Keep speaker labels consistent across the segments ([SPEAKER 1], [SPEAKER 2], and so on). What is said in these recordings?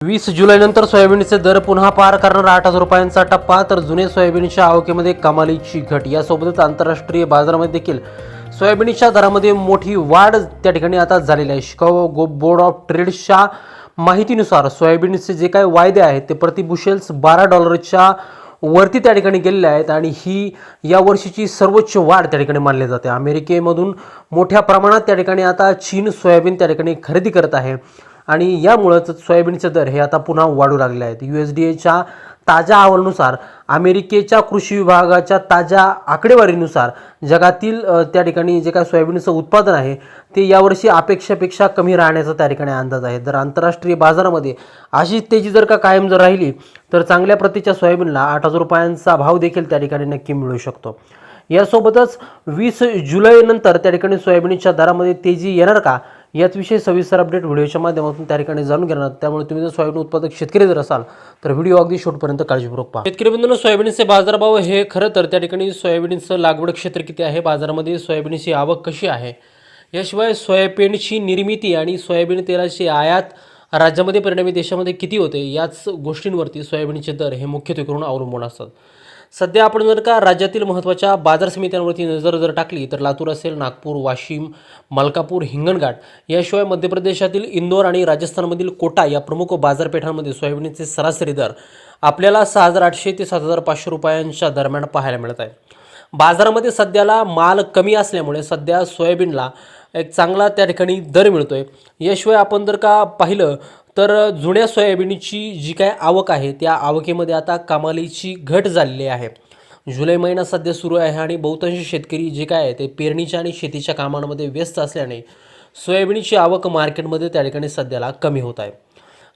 [SPEAKER 1] 20 जुलैनंतर सोयाबीनचे दर पुन्हा पार करणार 8,000 रुपयांचा टप्पा, तर जुने सोयाबीनच्या आवकेमध्ये कमालीची घट. यासोबतच आंतरराष्ट्रीय बाजारामध्ये देखील सोयाबीनच्या दरामध्ये मोठी वाढ त्या ठिकाणी आता झालेली आहे. शिकागो बोर्ड ऑफ ट्रेडच्या माहितीनुसार सोयाबीनचे जे काही वायदे आहेत ते प्रति बुशेल्स $12 वरती त्या ठिकाणी गेलेले आहेत आणि ही या वर्षीची सर्वोच्च वाढ त्या ठिकाणी मानली जाते. अमेरिकेमधून मोठ्या प्रमाणात त्या ठिकाणी आता चीन सोयाबीन त्या ठिकाणी खरेदी करत आहे आणि यामुळेच सोयाबीनचे दर हे आता पुन्हा वाढू लागले आहेत. USDAच्या ताज्या अहवालानुसार अमेरिकेच्या कृषी विभागाच्या ताज्या आकडेवारीनुसार जगातील त्या ठिकाणी जे काय सोयाबीनचं उत्पादन आहे ते यावर्षी अपेक्षेपेक्षा कमी राहण्याचा त्या ठिकाणी अंदाज आहे. जर आंतरराष्ट्रीय बाजारामध्ये अशी तेजी जर का कायम जर राहिली तर चांगल्या प्रतीच्या सोयाबीनला 8,000 रुपयांचा भाव देखील त्या ठिकाणी नक्की मिळू शकतो. यासोबतच 20 जुलैनंतर त्या ठिकाणी सोयाबीनच्या दरामध्ये तेजी येणार का याचविषयी सविस्तर अपडेट व्हिडिओच्या माध्यमातून त्या ठिकाणी जाणून घेणार. त्यामुळे तुम्ही जर सोयाबीन उत्पादक शेतकरी जर असाल तर व्हिडिओ अगदी शेवटपर्यंत काळजीपूर्वक पहा. शेतकरी बंधूंनो, सोयाबीनचे बाजारभाव हे खरं तर त्या ठिकाणी सोयाबीनचं लागवड क्षेत्र किती आहे, बाजारामध्ये सोयाबीनची आवक कशी आहे, याशिवाय सोयाबीनची निर्मिती आणि सोयाबीन तेलाची आयात राज्यामध्ये परिणामी देशामध्ये किती होते याच गोष्टींवरती सोयाबीनचे दर हे मुख्यत्वे करून अवलंबून असतात. सध्या आपण जर का राज्यातील महत्त्वाच्या बाजार समित्यांवरती नजर जर टाकली तर लातूर असेल, नागपूर, वाशिम, मलकापूर, हिंगणघाट याशिवाय मध्य प्रदेशातील इंदोर आणि राजस्थानमधील कोटा या प्रमुख बाजारपेठांमध्ये सोयाबीनचे सरासरी दर आपल्याला 6,800 ते 7,500 रुपयांच्या दरम्यान पाहायला मिळत आहे. बाजारामध्ये सध्याला माल कमी असल्यामुळे सध्या सोयाबीनला एक चांगला त्या ठिकाणी दर मिळतोय. याशिवाय आपण जर का पाहिलं तर जुन्या सोयाबीनची जी काय आवक आहे त्या आवकेमध्ये आता कमालीची घट झालेली आहे. जुलै महिना सध्या सुरू आहे आणि बहुतांश शेतकरी जे काय आहे ते पेरणीच्या आणि शेतीच्या कामांमध्ये व्यस्त असल्याने सोयाबीनची आवक मार्केटमध्ये त्या ठिकाणी सध्याला कमी होत आहे.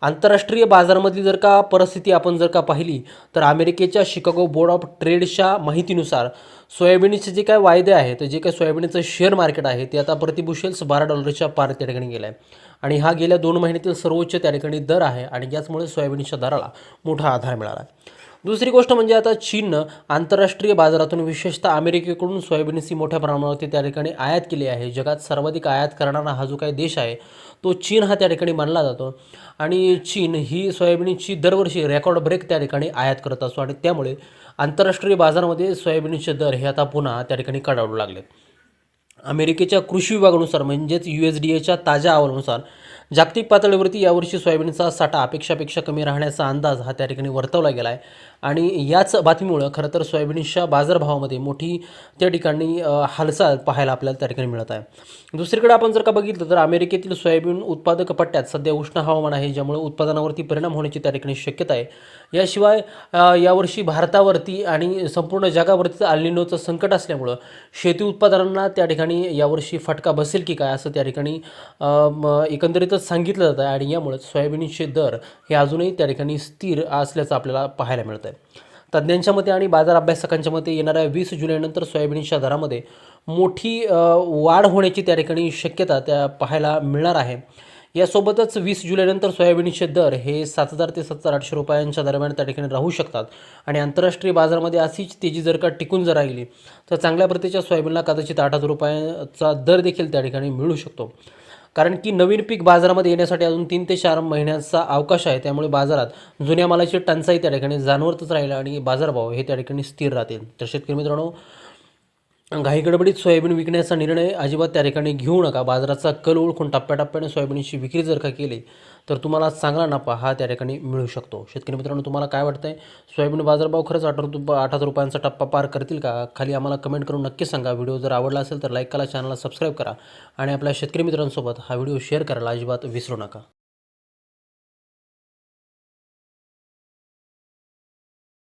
[SPEAKER 1] आंतरराष्ट्रीय बाजारामधली जर का परिस्थिती आपण जर का पाहिली तर अमेरिकेच्या शिकागो बोर्ड ऑफ ट्रेडच्या माहितीनुसार सोयाबीनचे जे काय वायदे आहेत, जे काय सोयाबीनचं शेअर मार्केट आहे ते आता प्रति बुशेल्स $12 पार त्या ठिकाणी गेलं आहे आणि हा गेल्या 2 महिन्यातील सर्वोच्च त्या ठिकाणी दर आहे आणि याचमुळे सोयाबीनच्या दराला मोठा आधार मिळाला आहे. दुसरी गोष्ट म्हणजे आता चीननं आंतरराष्ट्रीय बाजारातून विशेषतः अमेरिकेकडून सोयाबीनची मोठ्या प्रमाणावरती त्या ठिकाणी आयात केली आहे. जगात सर्वाधिक आयात करणारा हा जो काही देश आहे तो चीन हा त्या ठिकाणी मानला जातो आणि चीन ही सोयाबीनची दरवर्षी रेकॉर्ड ब्रेक त्या ठिकाणी आयात करत असतो आणि त्यामुळे आंतरराष्ट्रीय बाजारामध्ये सोयाबीनचे दर हे आता पुन्हा त्या ठिकाणी कडावू लागले. अमेरिकेच्या कृषी विभागानुसार म्हणजेच USDAच्या ताज्या अहवालानुसार जागतिक पातळीवरती यावर्षी सोयाबीनचा साठा अपेक्षापेक्षा कमी राहण्याचा अंदाज हा त्या ठिकाणी वर्तवला गेला आहे आणि याच बातमीमुळं खरं तर सोयाबीनच्या बाजारभावामध्ये मोठी त्या ठिकाणी हालचाल पाहायला आपल्याला त्या ठिकाणी मिळत आहे. दुसरीकडे आपण जर का बघितलं तर अमेरिकेतील सोयाबीन उत्पादक पट्ट्यात सध्या उष्ण हवामान आहे ज्यामुळे उत्पादनावरती परिणाम होण्याची त्या ठिकाणी शक्यता आहे. याशिवाय यावर्षी भारतावरती आणि संपूर्ण जगावरती अल निनोचं संकट असल्यामुळं शेती उत्पादनांना त्या ठिकाणी यावर्षी फटका बसेल की काय असं त्या ठिकाणी एकंदरीतच सांगितलं जातं आहे आणि यामुळे सोयाबीनचे दर हे अजूनही त्या ठिकाणी स्थिर असल्याचं आपल्याला पाहायला मिळतं आहे. तज्ज्ञांच्या मते आणि बाजार अभ्यासकांच्या मते येणाऱ्या 20 जुलैनंतर सोयाबीनच्या दरामध्ये मोठी वाढ होण्याची त्या ठिकाणी शक्यता त्या पाहायला मिळणार आहे. यासोबतच 20 जुलैनंतर सोयाबीनचे दर हे 7,000 ते 7,800 रुपयांच्या दरम्यान त्या ठिकाणी राहू शकतात आणि आंतरराष्ट्रीय बाजारामध्ये अशीच तेजी जर का टिकून जर राहिली तर चांगल्या प्रतीच्या सोयाबीनला कदाचित 8,000 रुपयांचा दर देखील त्या ठिकाणी मिळू शकतो. कारण की नवीन पीक बाजारामध्ये येण्यासाठी अजून 3 ते 4 महिन्यांचा अवकाश आहे. त्यामुळे बाजारात जुन्या मालाची टंचाई त्या ठिकाणी जाणवतच राहील आणि बाजारभाव हे त्या ठिकाणी स्थिर राहतील. तर शेतकरी मित्रांनो, घाईगडबडीत सोयाबीन विकण्याचा निर्णय अजिबात त्या ठिकाणी घेऊ नका. बाजाराचा कल ओळखून टप्प्याटप्प्याने सोयाबीनची विक्री जर का केली तर तुम्हाला चांगला नफा हा त्या ठिकाणी मिळू शकतो. शेतकरी मित्रांनो, तुम्हाला काय वाटतंय, सोयाबीन बाजारभाव खरंच 8,000 रुपयांचा टप्पा पार करतील का? खाली आम्हाला कमेंट करून नक्की सांगा. व्हिडिओ जर आवडला असेल तर लाईक करा, चॅनलला सबस्क्राईब करा आणि आपल्या शेतकरी मित्रांसोबत हा व्हिडिओ शेअर करायला अजिबात विसरू नका.